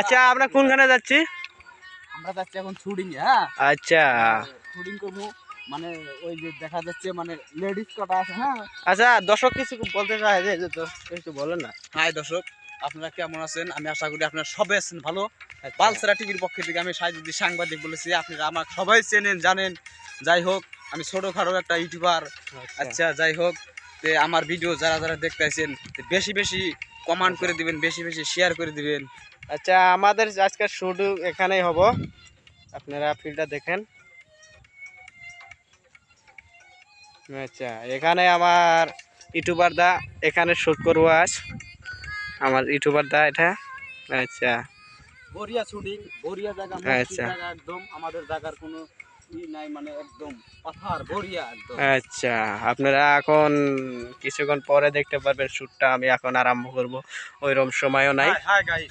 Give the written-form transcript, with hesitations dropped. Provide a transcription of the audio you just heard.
আচ্ছা আমরা কোনখানে যাচ্ছি? আমরা যাচ্ছি এখন শুটিং এ। হ্যাঁ আচ্ছা শুটিং করবো, মানে ওই যে দেখা যাচ্ছে মানে লেডিস কটা আছে। হ্যাঁ আচ্ছা, দর্শক কিছু বলতে চায় যে একটু বলেন না। হাই দর্শক, আপনারা কেমন আছেন? আমি আশা করি আপনারা সবাই আছেন ভালো। পালসারা টিভির পক্ষ থেকে আমি সাইদুদ্দিন সাংবাদিক বলেছি, আপনারা আমাকে সবাই চেনেন জানেন। যাই হোক, আমি ছোটোখাটো একটা ইউটিউবার। আচ্ছা যাই হোক, তে আমার ভিডিও যারা যারা দেখতে আছেন বেশি বেশি কমেন্ট করে দিবেন, বেশি বেশি শেয়ার করে দিবেন। আচ্ছা আমাদের আজকের শুট এখানেই হবো, আপনারা ফিল্ডটা দেখেন। আচ্ছা এখানে আমার ইউটিউবার দা এখানে শুট করবো আজ, আমার ইউটিউবার দা এটা। আচ্ছা বরিয়া শুটিং, বরিয়া জায়গা, আচ্ছা জায়গা একদম আমাদের জায়গার কোনো ই নাই, মানে একদম পাথার বরিয়া একদম। আচ্ছা আপনারা এখন কিছুক্ষণ পরে দেখতে পারবেন শুটটা, আমি এখন আরম্ভ করব, ওইরকম সময়ও নাই। Hi guys.